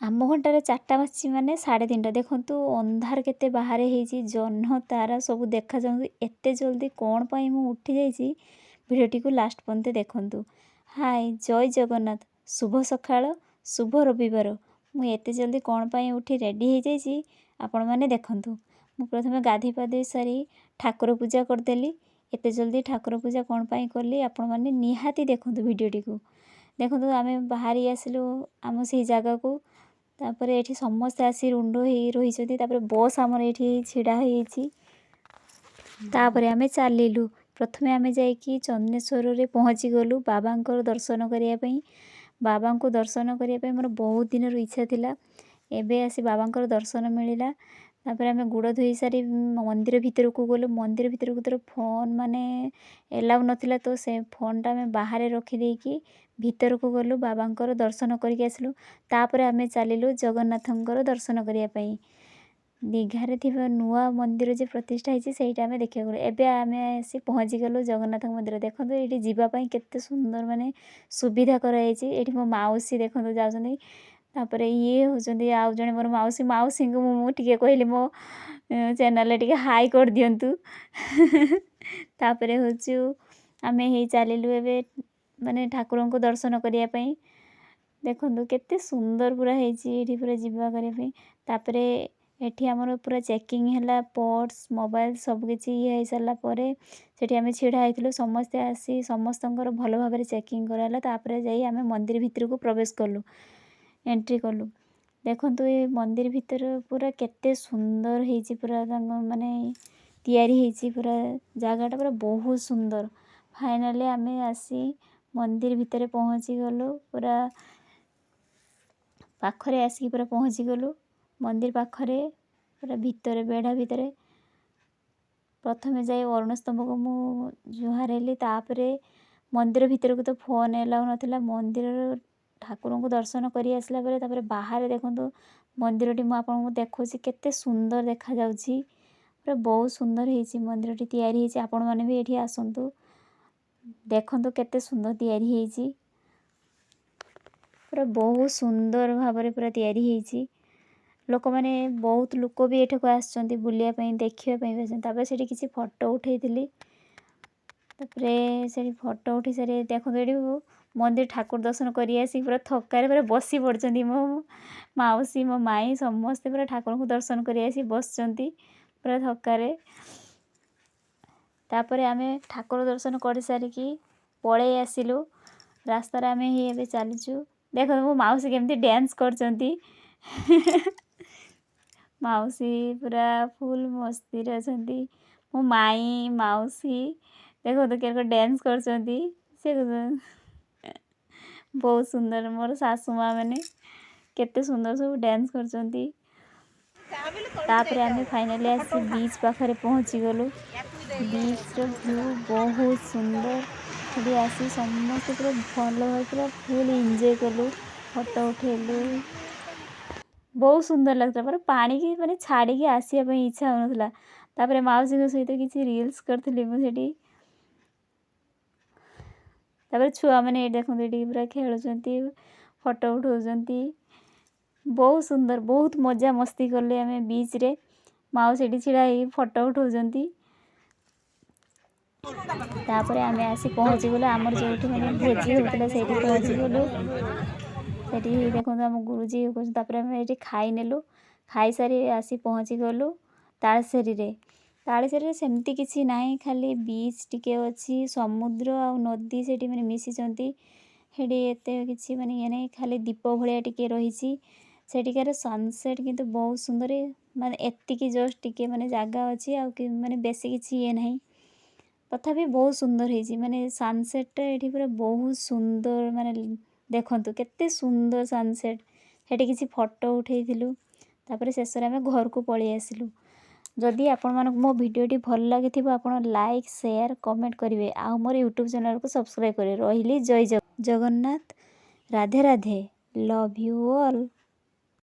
ଆମ ଘଣ୍ଟାରେ 4ଟା ବାଜିଛି ମାନେ 3:30 ଦେଖନ୍ତୁ ଅନ୍ଧାର କେତେ ବାହାରେ ହେଇଛି, ଜହ୍ନ ତାରା ସବୁ ଦେଖାଯାଉଛି। ଏତେ ଜଲ୍ଦି କ'ଣ ପାଇଁ ମୁଁ ଉଠି ଯାଇଛି, ଭିଡ଼ିଓଟିକୁ ଲାଷ୍ଟ ପର୍ଯ୍ୟନ୍ତ ଦେଖନ୍ତୁ। ହାଏ, ଜୟ ଜଗନ୍ନାଥ, ଶୁଭ ସକାଳ, ଶୁଭ ରବିବାର। ମୁଁ ଏତେ ଜଲ୍ଦି କ'ଣ ପାଇଁ ଉଠି ରେଡ଼ି ହେଇଯାଇଛି ଆପଣମାନେ ଦେଖନ୍ତୁ। ମୁଁ ପ୍ରଥମେ ଗାଧୋଇ ପାଧୋଇ ସାରି ଠାକୁର ପୂଜା କରିଦେଲି। ଏତେ ଜଲ୍ଦି ଠାକୁର ପୂଜା କ'ଣ ପାଇଁ କଲି ଆପଣମାନେ ନିହାତି ଦେଖନ୍ତୁ ଭିଡ଼ିଓଟିକୁ। ଦେଖନ୍ତୁ ଆମେ ବାହାରି ଆସିଲୁ ଆମ ସେଇ ଜାଗାକୁ। ତାପରେ ଏଠି ସମସ୍ତେ ଆସି ରୁଣ୍ଡ ହେଇ ରହିଛନ୍ତି। ତାପରେ ବସ୍ ଆମର ଏଠି ଛିଡ଼ା ହେଇଛି। ତାପରେ ଆମେ ଚାଲିଲୁ। ପ୍ରଥମେ ଆମେ ଯାଇକି ଚନ୍ଦନେଶ୍ୱରରେ ପହଞ୍ଚିଗଲୁ ବାବାଙ୍କର ଦର୍ଶନ କରିବା ପାଇଁ। ବାବାଙ୍କୁ ଦର୍ଶନ କରିବା ପାଇଁ ମୋର ବହୁତ ଦିନର ଇଚ୍ଛା ଥିଲା। ଏବେ ଆସି ବାବାଙ୍କର ଦର୍ଶନ ମିଳିଲା। ତାପରେ ଆମେ ଗୋଡ଼ ଧୋଇ ସାରି ମନ୍ଦିର ଭିତରକୁ ଗଲୁ। ମନ୍ଦିର ଭିତରକୁ ତୋର ଫୋନ୍ ମାନେ ଏଲାଉ ନଥିଲା, ତ ସେ ଫୋନ୍ଟା ଆମେ ବାହାରେ ରଖିଦେଇକି ଭିତରକୁ ଗଲୁ, ବାବାଙ୍କର ଦର୍ଶନ କରିକି ଆସିଲୁ। ତାପରେ ଆମେ ଚାଲିଲୁ ଜଗନ୍ନାଥଙ୍କର ଦର୍ଶନ କରିବା ପାଇଁ। ଦୀଘାରେ ଥିବା ନୂଆ ମନ୍ଦିର ଯେ ପ୍ରତିଷ୍ଠା ହେଇଛି ସେଇଟା ଆମେ ଦେଖିବାକୁ ଗଲୁ। ଏବେ ଆମେ ଆସି ପହଞ୍ଚିଗଲୁ ଜଗନ୍ନାଥ ମନ୍ଦିର। ଦେଖନ୍ତୁ ଏଇଠି ଯିବା ପାଇଁ କେତେ ସୁନ୍ଦର ମାନେ ସୁବିଧା କରାଯାଇଛି। ଏଇଠି ମୋ ମାଉସୀ ଦେଖନ୍ତୁ ଯାଉଛନ୍ତି। ତାପରେ ଇଏ ହେଉଛନ୍ତି ଆଉ ଜଣେ ମୋର ମାଉସୀ। ମାଉସୀଙ୍କୁ ମୁଁ ଟିକେ କହିଲି ମୋ ଚ୍ୟାନେଲରେ ଟିକେ ହାଇ କରିଦିଅନ୍ତୁ। ତାପରେ ହେଉଛୁ ଆମେ ହେଇ ଚାଲିଲୁ ଏବେ ମାନେ ଠାକୁରଙ୍କୁ ଦର୍ଶନ କରିବା ପାଇଁ। ଦେଖନ୍ତୁ କେତେ ସୁନ୍ଦର ପୁରା ହେଇଛି ଏଠି ପୁରା ଯିବା କରିବା ପାଇଁ। ତାପରେ ଏଠି ଆମର ପୁରା ଚେକିଂ ହେଲା, ପର୍ସ ମୋବାଇଲ ସବୁକିଛି ଇଏ ହେଇସାରିଲା ପରେ ସେଠି ଆମେ ଛିଡ଼ା ହେଇଥିଲୁ। ସମସ୍ତେ ଆସି ସମସ୍ତଙ୍କର ଭଲ ଭାବରେ ଚେକିଂ କରାହେଲା। ତାପରେ ଯାଇ ଆମେ ମନ୍ଦିର ଭିତରକୁ ପ୍ରବେଶ କଲୁ, ଏଣ୍ଟ୍ରି କଲୁ। ଦେଖନ୍ତୁ ଏ ମନ୍ଦିର ଭିତରେ ପୁରା କେତେ ସୁନ୍ଦର ହେଇଛି, ପୁରା ତାଙ୍କ ମାନେ ତିଆରି ହେଇଛି। ପୁରା ଜାଗାଟା ପୁରା ବହୁତ ସୁନ୍ଦର। ଫାଇନାଲି ଆମେ ଆସି ମନ୍ଦିର ଭିତରେ ପହଞ୍ଚିଗଲୁ। ପୁରା ପାଖରେ ଆସିକି ପୁରା ପହଞ୍ଚିଗଲୁ ମନ୍ଦିର ପାଖରେ, ପୁରା ଭିତରେ ବେଢ଼ା ଭିତରେ। ପ୍ରଥମେ ଯାଇ ଅରୁଣ ସ୍ତମ୍ଭକୁ ମୁଁ ଜୁହାର ହେଲି। ତାପରେ ମନ୍ଦିର ଭିତରକୁ ତ ଫୋନ୍ ଏଲାଉ ନଥିଲା। ମନ୍ଦିରର ଠାକୁରଙ୍କୁ ଦର୍ଶନ କରି ଆସିଲା ପରେ ତାପରେ ବାହାରେ ଦେଖନ୍ତୁ ମନ୍ଦିରଟି ମୁଁ ଆପଣଙ୍କୁ ଦେଖାଉଛି କେତେ ସୁନ୍ଦର ଦେଖାଯାଉଛି। ପୁରା ବହୁତ ସୁନ୍ଦର ହେଇଛି ମନ୍ଦିରଟି ତିଆରି ହେଇଛି। ଆପଣମାନେ ବି ଏଠି ଆସନ୍ତୁ, ଦେଖନ୍ତୁ କେତେ ସୁନ୍ଦର ତିଆରି ହେଇଛି। ପୁରା ବହୁତ ସୁନ୍ଦର ଭାବରେ ପୁରା ତିଆରି ହେଇଛି। ଲୋକମାନେ ବହୁତ ଲୋକ ବି ଏଠାକୁ ଆସିଛନ୍ତି ବୁଲିବା ପାଇଁ, ଦେଖିବା ପାଇଁ ବି ଆସିଛନ୍ତି। ତାପରେ ସେଠି କିଛି ଫଟୋ ଉଠାଇଥିଲି। ତାପରେ ସେଠି ଫଟୋ ଉଠାଇ ସାରି ଦେଖନ୍ତୁ ଏଠି ମନ୍ଦିର ଠାକୁର ଦର୍ଶନ କରି ଆସିକି ପୁରା ଥକାରେ ପୁରା ବସି ପଡ଼ିଛନ୍ତି। ମୋ ମାଉସୀ, ମୋ ମାଇଁ ସମସ୍ତେ ପୁରା ଠାକୁରଙ୍କୁ ଦର୍ଶନ କରି ଆସି ବସିଛନ୍ତି ପୁରା ଥକାରେ। ତାପରେ ଆମେ ଠାକୁର ଦର୍ଶନ କରିସାରିକି ପଳେଇ ଆସିଲୁ। ରାସ୍ତାରେ ଆମେ ହିଁ ଏବେ ଚାଲିଛୁ। ଦେଖନ୍ତୁ ମୋ ମାଉସୀ କେମିତି ଡ୍ୟାନ୍ସ କରୁଛନ୍ତି। ମାଉସୀ ପୁରା ଫୁଲ୍ ମସ୍ତିରେ ଅଛନ୍ତି। ମୋ ମାଇଁ, ମାଉସୀ ଦେଖନ୍ତୁ କେମିତି ଡ୍ୟାନ୍ସ କରୁଛନ୍ତି। ସେ ବହୁତ ସୁନ୍ଦର। ମୋର ଶାଶୁ ମା ମାନେ କେତେ ସୁନ୍ଦର ସବୁ ଡ୍ୟାନ୍ସ କରୁଛନ୍ତି। ତାପରେ ଆମେ ଫାଇନାଲି ଆସି ବିଚ୍ ପାଖରେ ପହଞ୍ଚିଗଲୁ। ବିଚ୍ର ଭ୍ୟୁ ବହୁତ ସୁନ୍ଦର। ସେଠି ଆସି ସମସ୍ତେ ପୁରା ଭଲ ଭାବରେ ପୁରା ଫୁଲ୍ ଏନ୍ଜୟ କଲୁ, ଫଟୋ ଉଠାଇଲୁ। ବହୁତ ସୁନ୍ଦର ଲାଗୁଥିଲା। ପୁରା ପାଣିକି ମାନେ ଛାଡ଼ିକି ଆସିବା ପାଇଁ ଇଚ୍ଛା ହେଉନଥିଲା। ତାପରେ ମାଉସୀଙ୍କ ସହିତ କିଛି ରିଲ୍ସ କରିଥିଲି ମୁଁ ସେଠି। ତାପରେ ଛୁଆମାନେ ଏଠି ଦେଖନ୍ତୁ ଏଠି ପୁରା ଖେଳୁଛନ୍ତି, ଫଟୋ ଉଠାଉଛନ୍ତି। ବହୁତ ସୁନ୍ଦର, ବହୁତ ମଜା ମସ୍ତି କଲେ ଆମେ ବିଚ୍ରେ। ମାଉସୀ ଏଠି ଛିଡ଼ା ହେଇକି ଫଟୋ ଉଠାଉଛନ୍ତି। ତାପରେ ଆମେ ଆସି ପହଞ୍ଚିଗଲୁ ଆମର ଯେଉଁଠି ମାନେ ଭୋଜି ହେଉଥିଲା ସେଇଠି ପହଞ୍ଚିଗଲୁ। ସେଠି ଦେଖନ୍ତୁ ଆମ ଗୁରୁଜୀ କହୁଛନ୍ତି। ତାପରେ ଆମେ ଏଠି ଖାଇନେଲୁ। ଖାଇସାରି ଆସି ପହଞ୍ଚିଗଲୁ ତାଳସାରୀରେ। ତାଳସାରୀରେ ସେମିତି କିଛି ନାହିଁ, ଖାଲି ବିଚ୍ ଟିକେ ଅଛି, ସମୁଦ୍ର ଆଉ ନଦୀ ସେଠି ମାନେ ମିଶିଛନ୍ତି। ସେଠି ଏତେ କିଛି ମାନେ ଇଏ ନାହିଁ, ଖାଲି ଦ୍ୱୀପ ଭଳିଆ ଟିକେ ରହିଛି। ସେଠିକାର ସନସେଟ୍ କିନ୍ତୁ ବହୁତ ସୁନ୍ଦର। ମାନେ ଏତିକି ଜଷ୍ଟ ଟିକେ ମାନେ ଜାଗା ଅଛି, ଆଉ ମାନେ ବେଶୀ କିଛି ଇଏ ନାହିଁ। ତଥାପି ବହୁତ ସୁନ୍ଦର ହେଇଛି। ମାନେ ସନସେଟ୍ଟା ଏଠି ପୁରା ବହୁତ ସୁନ୍ଦର। ମାନେ ଦେଖନ୍ତୁ କେତେ ସୁନ୍ଦର ସନସେଟ୍। ସେଠି କିଛି ଫଟୋ ଉଠାଇଥିଲୁ। ତାପରେ ଶେଷରେ ଆମେ ଘରକୁ ପଳେଇ ଆସିଲୁ। ଯଦି ଆପଣମାନଙ୍କୁ ମୋ ଭିଡ଼ିଓଟି ଭଲ ଲାଗିଥିବ ଆପଣ ଲାଇକ୍, ସେୟାର, କମେଣ୍ଟ କରିବେ। ଆଉ ମୋର ୟୁଟ୍ୟୁବ୍ ଚ୍ୟାନେଲକୁ ସବସ୍କ୍ରାଇବ୍ କରିବେ। ରହିଲି, Jay Jagannath, Radhe Radhe, love you all.